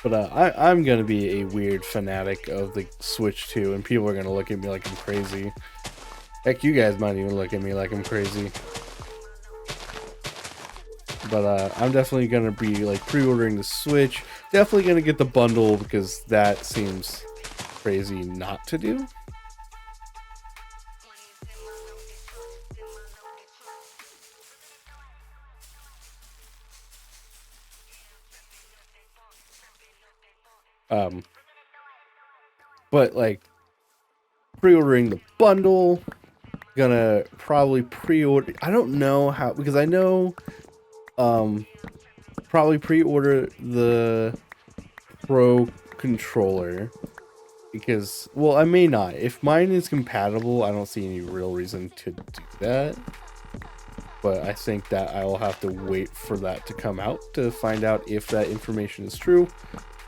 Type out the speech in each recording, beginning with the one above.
But I'm gonna be a weird fanatic of the Switch 2, and people are gonna look at me like I'm crazy. Heck, you guys might even look at me like I'm crazy. But I'm definitely gonna be like pre-ordering the Switch. Definitely gonna get the bundle because that seems crazy not to do. But like pre-ordering the bundle, gonna probably pre-order. I don't know how, because I know probably pre-order the Pro controller, because, well, I may not. If mine is compatible, I don't see any real reason to do that. But I think that I will have to wait for that to come out to find out if that information is true,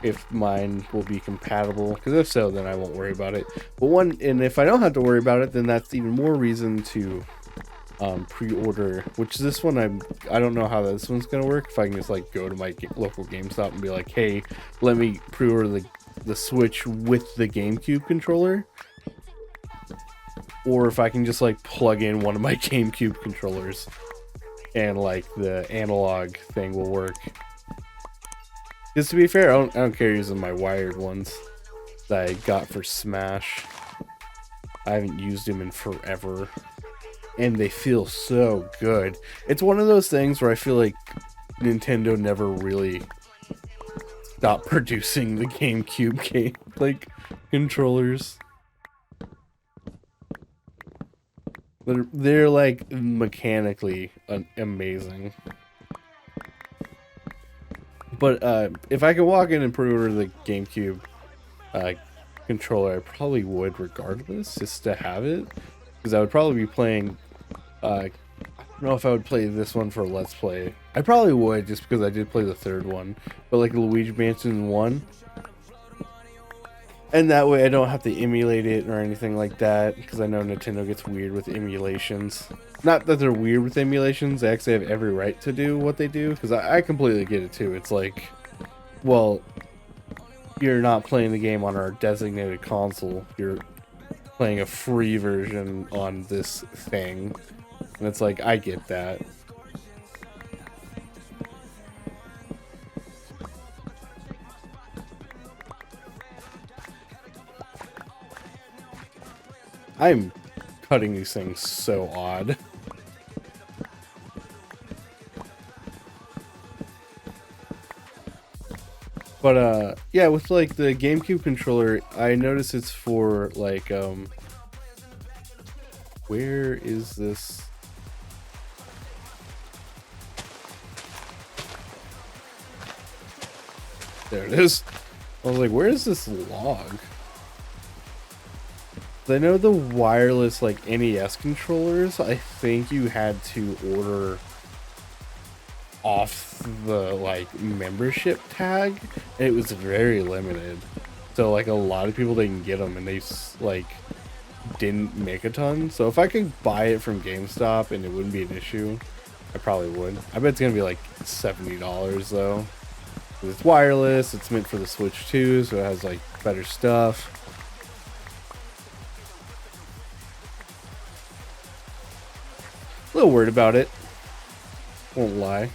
if mine will be compatible, because if so, then I won't worry about it. And if I don't have to worry about it, then that's even more reason to pre-order, which this one I don't know how this one's gonna work. If I can just like go to my local GameStop and be like, hey, let me pre-order the Switch with the GameCube controller, or if I can just like plug in one of my GameCube controllers and like the analog thing will work. Because to be fair, I don't care using my wired ones that I got for Smash. I haven't used them in forever, and they feel so good. It's one of those things where I feel like Nintendo never really stopped producing the GameCube controllers. They're like mechanically amazing. But if I could walk in and pre-order the GameCube controller, I probably would regardless, just to have it, because I would probably be playing. I don't know if I would play this one for Let's Play. I probably would, just because I did play the third one, but like Luigi Mansion 1. And that way I don't have to emulate it or anything like that, because I know Nintendo gets weird with emulations. Not that they're weird with emulations, they actually have every right to do what they do, because I completely get it too. It's like, well, you're not playing the game on our designated console, you're playing a free version on this thing. And it's like, I get that. I'm cutting these things so odd. But yeah, with like the GameCube controller, I notice it's for like where is this? There it is. I was like, where is this log? I know the wireless like NES controllers, I think you had to order off the like membership tag, and it was very limited. So like a lot of people didn't get them, and they like didn't make a ton. So if I could buy it from GameStop and it wouldn't be an issue, I probably would. I bet it's gonna be like $70 though. It's wireless, it's meant for the Switch 2, so it has like better stuff. A little worried about it, won't lie.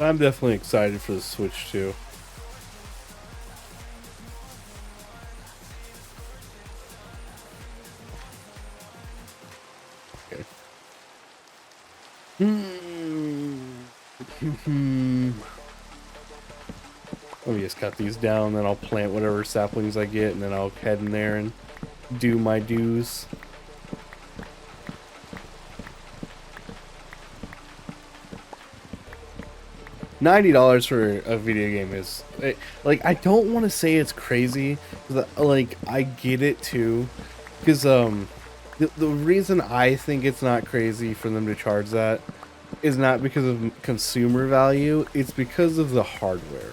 I'm definitely excited for the Switch 2. Okay. Let me just cut these down, then I'll plant whatever saplings I get, and then I'll head in there and do my dues. $90 for a video game is like, I don't want to say it's crazy, like I get it too, because the reason I think it's not crazy for them to charge that is not because of consumer value, it's because of the hardware.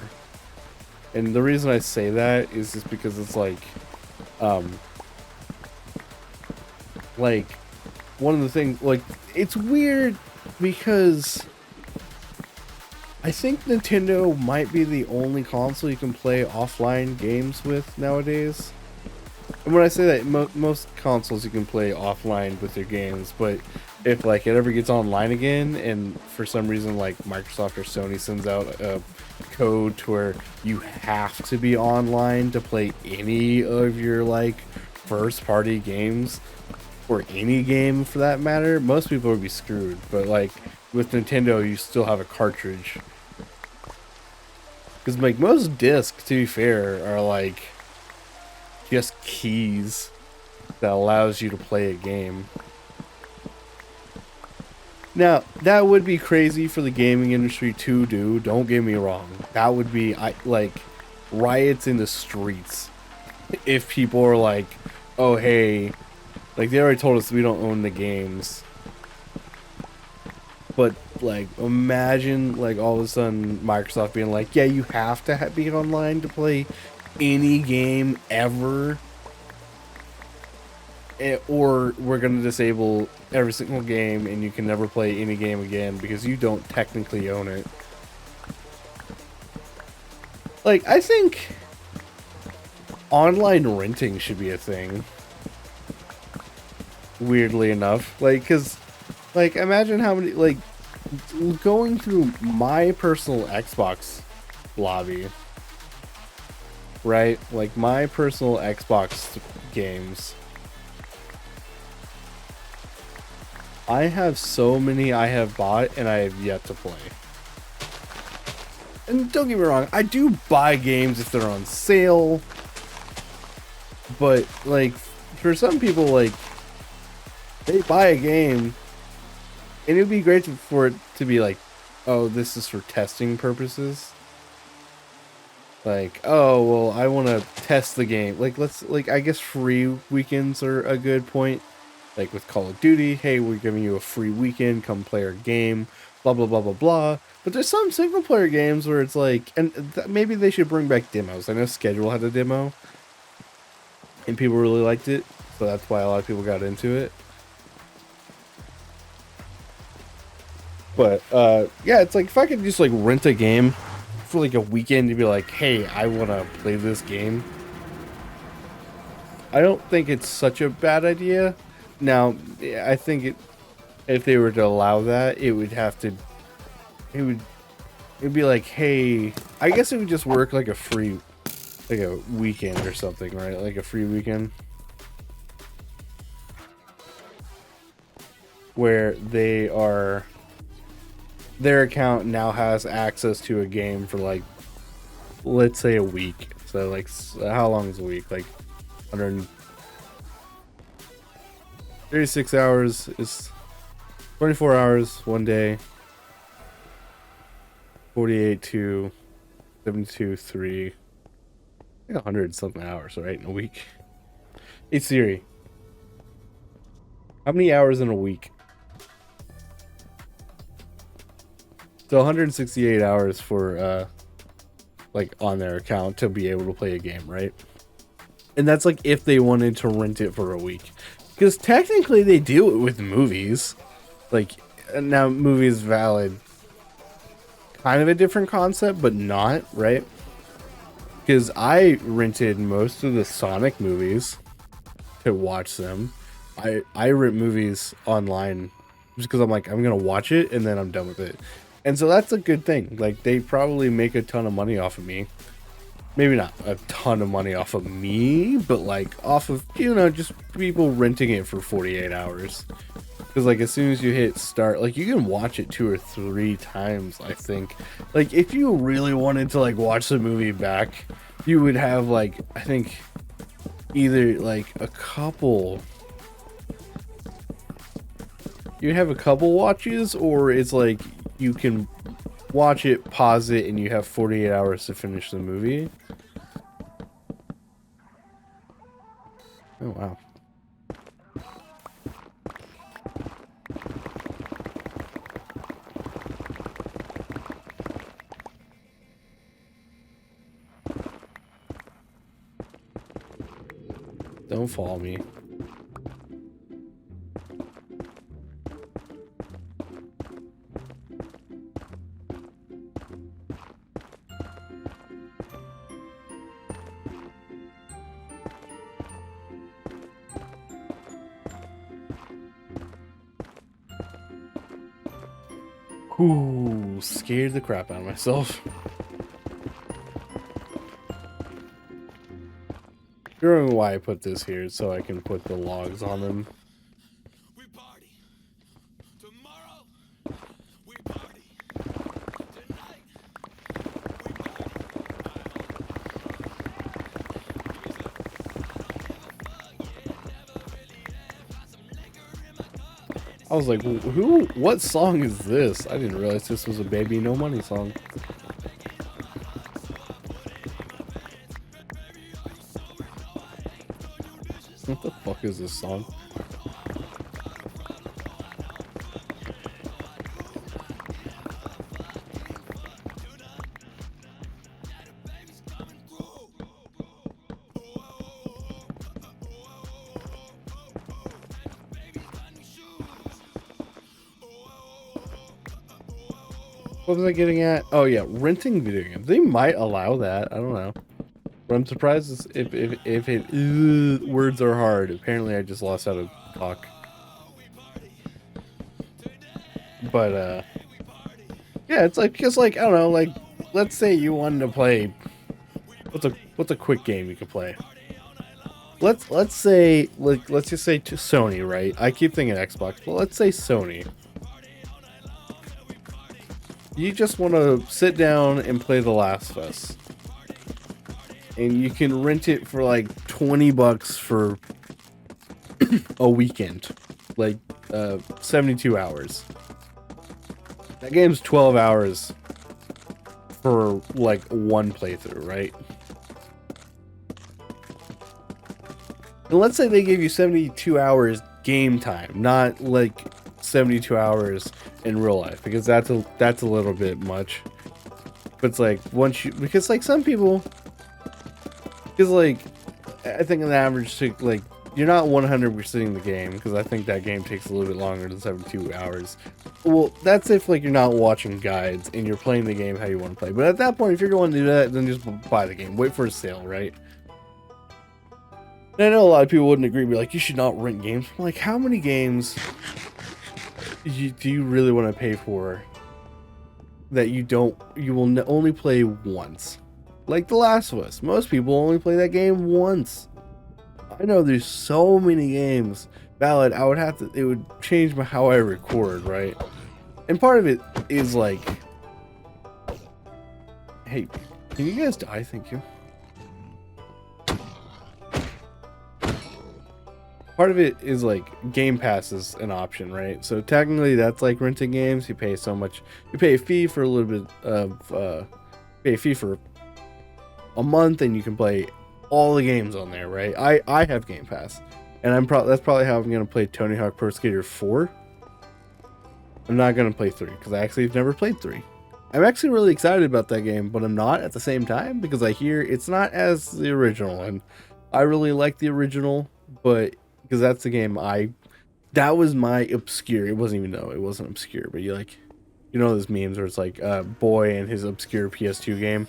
And the reason I say that is just because it's um like one of the things, like, it's weird because I think Nintendo might be the only console you can play offline games with nowadays. And when I say that, most consoles you can play offline with their games, but if like it ever gets online again, and for some reason like Microsoft or Sony sends out a code to where you have to be online to play any of your like first party games, or any game for that matter, most people would be screwed. But like with Nintendo, you still have a cartridge. Because like most discs, to be fair, are like just keys that allows you to play a game. Now, that would be crazy for the gaming industry to do, don't get me wrong. That would be like riots in the streets if people are like, oh hey, like they already told us we don't own the games. But like imagine like all of a sudden Microsoft being like, yeah, you have to be online to play any game ever. Or we're going to disable every single game and you can never play any game again because you don't technically own it. Like, I think online renting should be a thing. Weirdly enough. Like, because, like, imagine how many, like, going through my personal Xbox lobby, right? Like, my personal Xbox games. I have so many I have bought and I have yet to play. And don't get me wrong, I do buy games if they're on sale. But, like, for some people, like, they buy a game and it would be great for it to be like, oh, this is for testing purposes. Like, oh, well, I want to test the game. Like, I guess free weekends are a good point. Like with Call of Duty, hey, we're giving you a free weekend, come play our game, blah, blah, blah, blah, blah. But there's some single player games where it's like, and maybe they should bring back demos. I know Schedule had a demo, and people really liked it, so that's why a lot of people got into it. But, yeah, it's like, if I could just, like, rent a game for, like, a weekend to be like, hey, I want to play this game, I don't think it's such a bad idea. Now, I think if they were to allow that, it'd be like, hey, I guess it would just work like like a weekend or something, right? Like a free weekend where their account now has access to a game for like, let's say a week. So like, how long is a week? Like 136 hours is 24 hours one day. 48 to 72 3. I think 100 something hours, right, in a week. Hey Siri, how many hours in a week? So 168 hours for like on their account to be able to play a game, right? And that's like if they wanted to rent it for a week. Because technically they do it with movies. Like, now movies valid. Kind of a different concept, but not, right? Because I rented most of the Sonic movies to watch them. I rent movies online just because I'm like, I'm going to watch it and then I'm done with it. And so that's a good thing. Like, they probably make a ton of money off of me. Maybe not a ton of money off of me, but like off of, you know, just people renting it for 48 hours. Because like as soon as you hit start, like you can watch it 2 or 3 times, I think. Like if you really wanted to like watch the movie back, you would have like, I think either like you'd have a couple watches, or it's like you can watch it, pause it, and you have 48 hours to finish the movie. Oh wow. Don't fall me. Ooh, scared the crap out of myself. Wondering why I put this here so I can put the logs on them. We party. Tomorrow, we party. Tonight, we I was like, who? What song is this? I didn't realize this was a Baby No Money song. What the fuck is this song? What was I getting at? Oh yeah, renting video games. They might allow that. I don't know. But I'm surprised if it words are hard. Apparently I just lost how to talk. But yeah, it's like, because like, I don't know, like, let's say you wanted to play, what's a quick game you could play? Let's say, like, let's just say to Sony, right? I keep thinking Xbox, but let's say Sony. You just want to sit down and play The Last of Us. And you can rent it for like $20 for a weekend. Like 72 hours. That game's 12 hours for like one playthrough, right? And let's say they gave you 72 hours game time, not like 72 hours in real life, because that's a little bit much. But it's like once you, because like some people, because like I think on average, like you're not 100% in the game, because I think that game takes a little bit longer than 72 hours. Well, that's if like you're not watching guides and you're playing the game how you want to play. But at that point, if you're going to do that, then just buy the game. Wait for a sale, right? And I know a lot of people wouldn't agree, be like, you should not rent games. I'm like, how many games do you really want to pay for that you will only play once? Like The Last of Us. Most people only play that game once. I know there's so many games. Valid, it would change how I record, right? And part of it is like, hey, can you guys die? Thank you. Part of it is like Game Pass is an option, right? So technically that's like renting games. You pay so much, you pay a fee for a little bit of, pay a fee for a month and you can play all the games on there, right? I have Game Pass, and that's probably how I'm gonna play Tony Hawk Pro Skater 4. I'm not gonna play 3 because I actually have never played 3. I'm actually really excited about that game, but I'm not at the same time because I hear it's not as the original, and I really like the original, but because that's the game that was my obscure. It wasn't obscure, but you know those memes where it's like boy and his obscure PS2 game.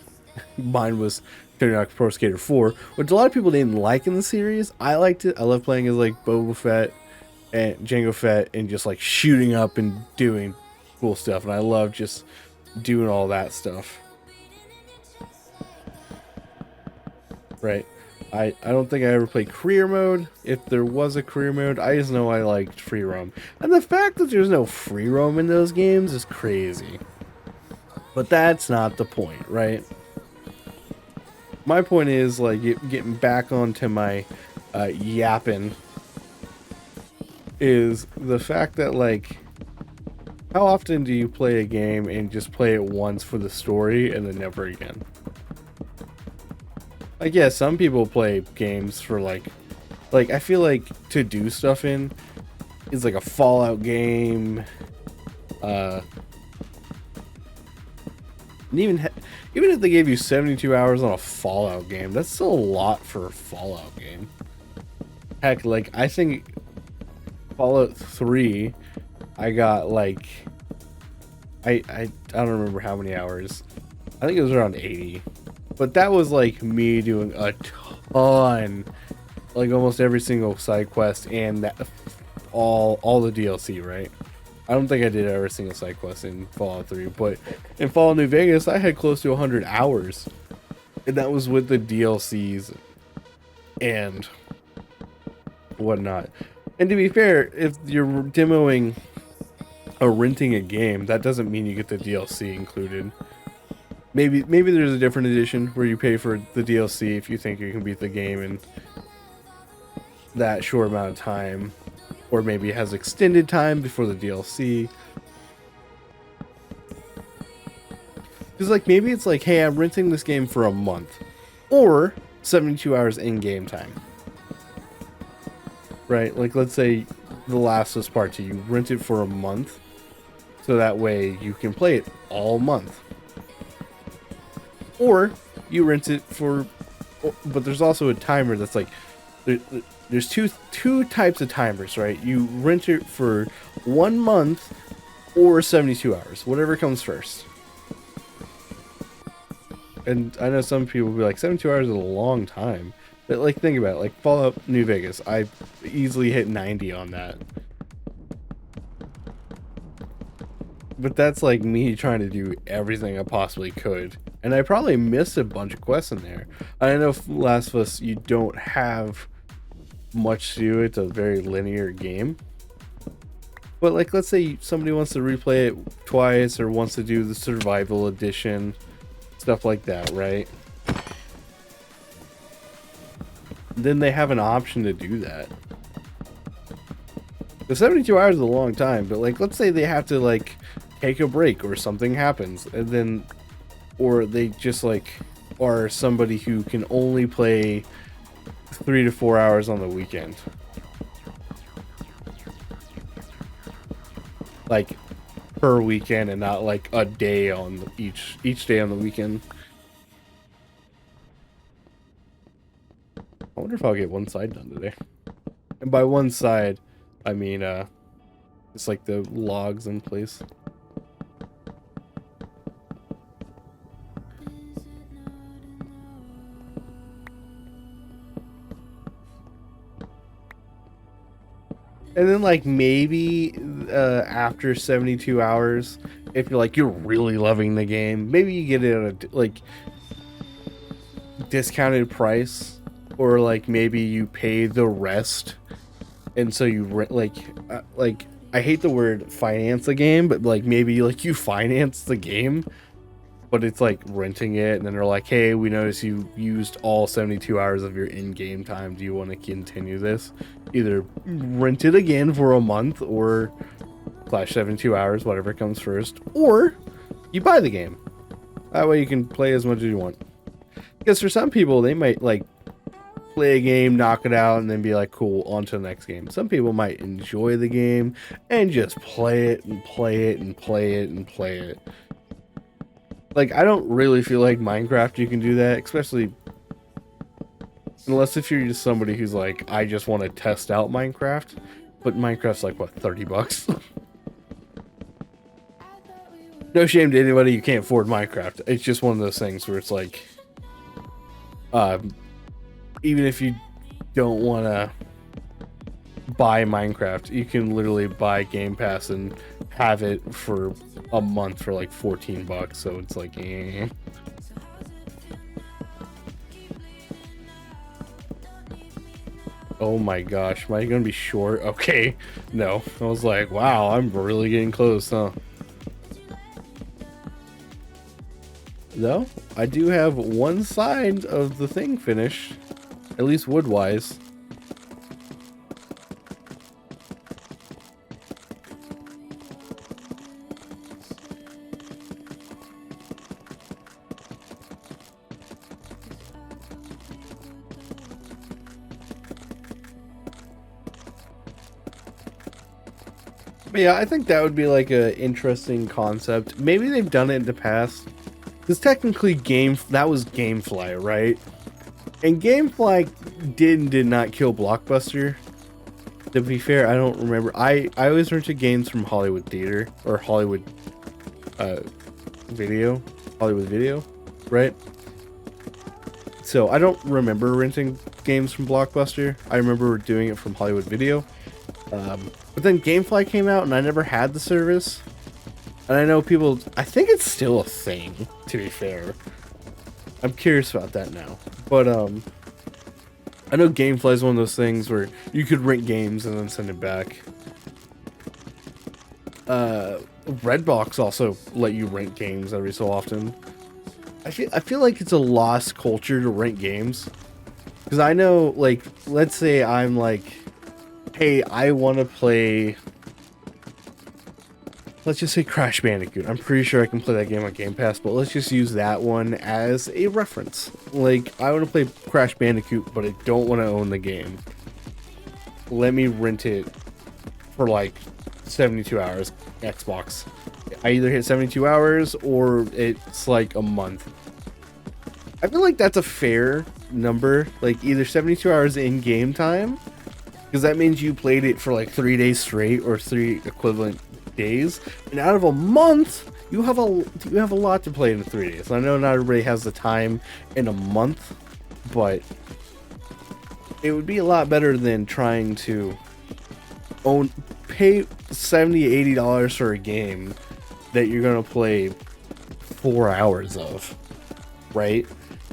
Mine was Tony Hawk Pro Skater 4, which a lot of people didn't like in the series. I liked it. I love playing as like Boba Fett and Jango Fett and just like shooting up and doing cool stuff. And I love just doing all that stuff. Right. I don't think I ever played career mode. If there was a career mode, I just know I liked free roam. And the fact that there's no free roam in those games is crazy. But that's not the point, right? My point is, like, getting back onto my yapping, is the fact that, like, how often do you play a game and just play it once for the story and then never again? Like, yeah, some people play games for, like, I feel like to do stuff in is like a Fallout game, and even if they gave you 72 hours on a Fallout game, that's still a lot for a Fallout game. Heck, like I think Fallout 3, I got like I don't remember how many hours. I think it was around 80. But that was like me doing a ton, like almost every single side quest and that all the DLC, right? I don't think I did every single side quest in Fallout 3, but in Fallout New Vegas, I had close to 100 hours. And that was with the DLCs and whatnot. And to be fair, if you're demoing or renting a game, that doesn't mean you get the DLC included. Maybe there's a different edition where you pay for the DLC if you think you can beat the game in that short amount of time, or maybe it has extended time before the DLC. Because like maybe it's like, hey, I'm renting this game for a month, or 72 hours in game time. Right? Like let's say The Last of Us Part 2, you rent it for a month, so that way you can play it all month. Or you rent it for, but there's also a timer that's like, there's two types of timers, right? You rent it for 1 month or 72 hours, whatever comes first. And I know some people will be like, 72 hours is a long time. But like, think about it, like Fallout New Vegas, I easily hit 90 on that. But that's like me trying to do everything I possibly could. And I probably missed a bunch of quests in there. I know Last of Us, you don't have much to do. It's a very linear game. But like, let's say somebody wants to replay it twice or wants to do the survival edition, stuff like that, right? Then they have an option to do that. The 72 hours is a long time, but like, let's say they have to like take a break or something happens, and then, or they just like are somebody who can only play 3 to 4 hours on the weekend. Like per weekend and not like a day on each day on the weekend. I wonder if I'll get one side done today. And by one side, I mean it's like the logs in place. And then like maybe after 72 hours, if you're like you're really loving the game, maybe you get it at a like discounted price, or like maybe you pay the rest, and so you rent like I hate the word finance a game, but like maybe like you finance the game, but it's like renting it, and then they're like, hey, we noticed you used all 72 hours of your in-game time. Do you want to continue this? Either rent it again for a month or slash 72 hours, whatever comes first, or you buy the game. That way you can play as much as you want. Because for some people, they might like play a game, knock it out, and then be like, cool, on to the next game. Some people might enjoy the game and just play it and play it and play it and play it. Like, I don't really feel like Minecraft you can do that, especially unless if you're just somebody who's like, I just want to test out Minecraft. But Minecraft's like, what, $30? No shame to anybody who can't afford Minecraft. It's just one of those things where it's like, even if you don't want to buy Minecraft, you can literally buy Game Pass and have it for a month for like $14. So it's like, eh. Oh my gosh, am I gonna be short? Okay, no. I was like, wow, I'm really getting close, huh? Though, I do have one side of the thing finished, at least wood-wise. But yeah, I think that would be like a interesting concept. Maybe they've done it in the past. Because technically that was Gamefly, right? And GameFly did not kill Blockbuster. To be fair, I don't remember. I always rented games from Hollywood Theater or uh, Video, Hollywood Video, right? So I don't remember renting games from Blockbuster. I remember doing it from Hollywood Video. But then GameFly came out and I never had the service. And I know people, I think it's still a thing, to be fair. I'm curious about that now. But I know GameFly is one of those things where you could rent games and then send it back. Redbox also let you rent games every so often. I feel like it's a lost culture to rent games. Because I know, like, let's say I'm like, hey, I want to play, let's just say Crash Bandicoot. I'm pretty sure I can play that game on Game Pass, but let's just use that one as a reference. Like, I want to play Crash Bandicoot, but I don't want to own the game. Let me rent it for like 72 hours, Xbox. I either hit 72 hours or it's like a month. I feel like that's a fair number, like either 72 hours in game time, because that means you played it for like 3 days straight or 3 equivalent days, and out of a month you have a lot to play in 3 days. I know not everybody has the time in a month, but it would be a lot better than trying to pay $70-80 for a game that you're gonna play 4 hours of, right?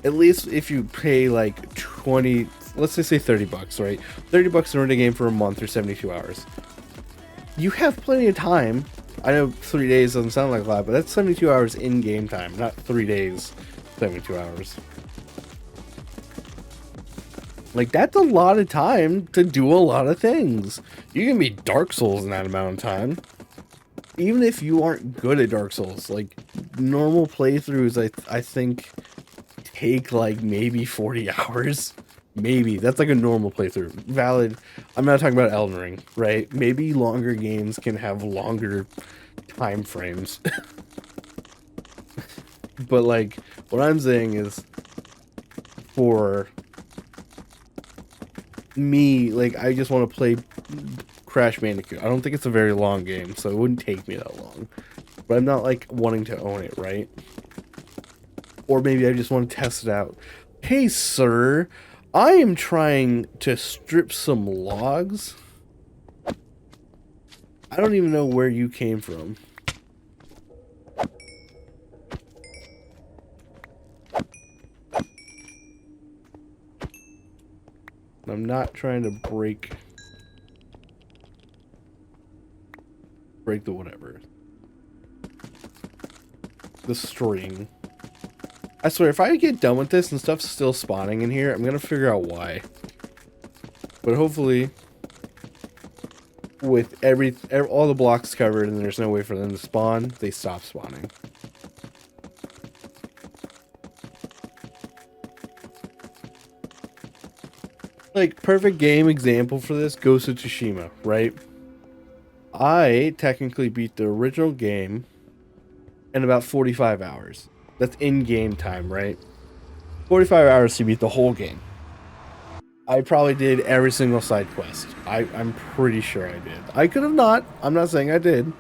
At least if you pay like 20, let's just say $30, right? $30 to rent a game for a month or 72 hours. You have plenty of time. I know 3 days doesn't sound like a lot, but that's 72 hours in game time, not 3 days, 72 hours. Like, that's a lot of time to do a lot of things. You can beat Dark Souls in that amount of time. Even if you aren't good at Dark Souls, like, normal playthroughs, I think, take, like, maybe 40 hours. Maybe. That's, like, a normal playthrough. Valid. I'm not talking about Elden Ring, right? Maybe longer games can have longer time frames. But, like, what I'm saying is, for me, like, I just want to play Crash Bandicoot. I don't think it's a very long game, so it wouldn't take me that long. But I'm not, like, wanting to own it, right? Or maybe I just want to test it out. Hey, sir, I am trying to strip some logs. I don't even know where you came from. I'm not trying to break the whatever. The string. I swear, if I get done with this and stuff's still spawning in here, I'm gonna figure out why. But hopefully, with all the blocks covered and there's no way for them to spawn, they stop spawning. Like, perfect game example for this, Ghost of Tsushima, right? I technically beat the original game in about 45 hours. That's in-game time, right? 45 hours to beat the whole game. I probably did every single side quest. I'm pretty sure I did. I could have not. I'm not saying I did.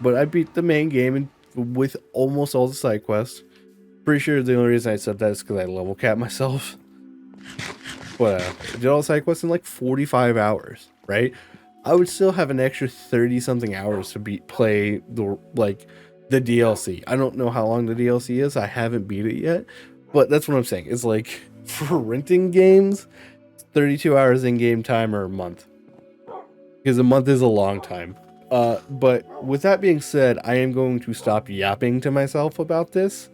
But I beat the main game with almost all the side quests. Pretty sure the only reason I said that is because I level capped myself. But I did all the side quests in like 45 hours, right? I would still have an extra 30-something hours to play the DLC. I don't know how long the DLC is. I haven't beat it yet. But that's what I'm saying. It's like, for renting games, 32 hours in-game time or a month. Because a month is a long time. But with that being said, I am going to stop yapping to myself about this.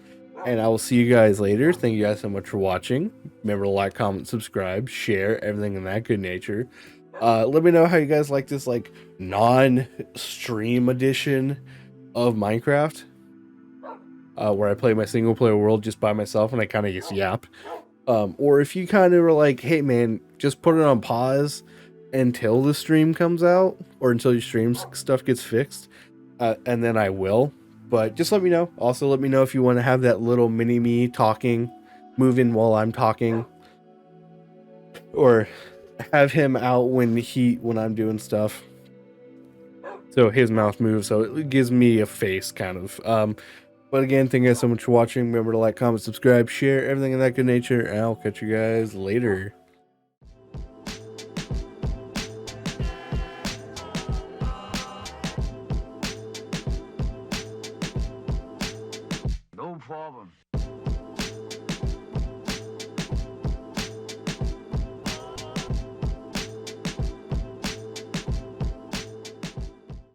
And I will see you guys later. Thank you guys so much for watching. Remember to like, comment, subscribe, share, everything in that good nature. Let me know how you guys like this, like, non-stream edition of Minecraft. Where I play my single player world just by myself and I kind of just yap. Or if you kind of were like, hey man, just put it on pause until the stream comes out, or until your stream stuff gets fixed, and then I will. But just let me know. Also, let me know if you want to have that little mini me talking, moving while I'm talking. or have him out when I'm doing stuff. So his mouth moves, so it gives me a face kind of. But again, thank you guys so much for watching. Remember to like, comment, subscribe, share, everything in that good nature, and I'll catch you guys later. No problem.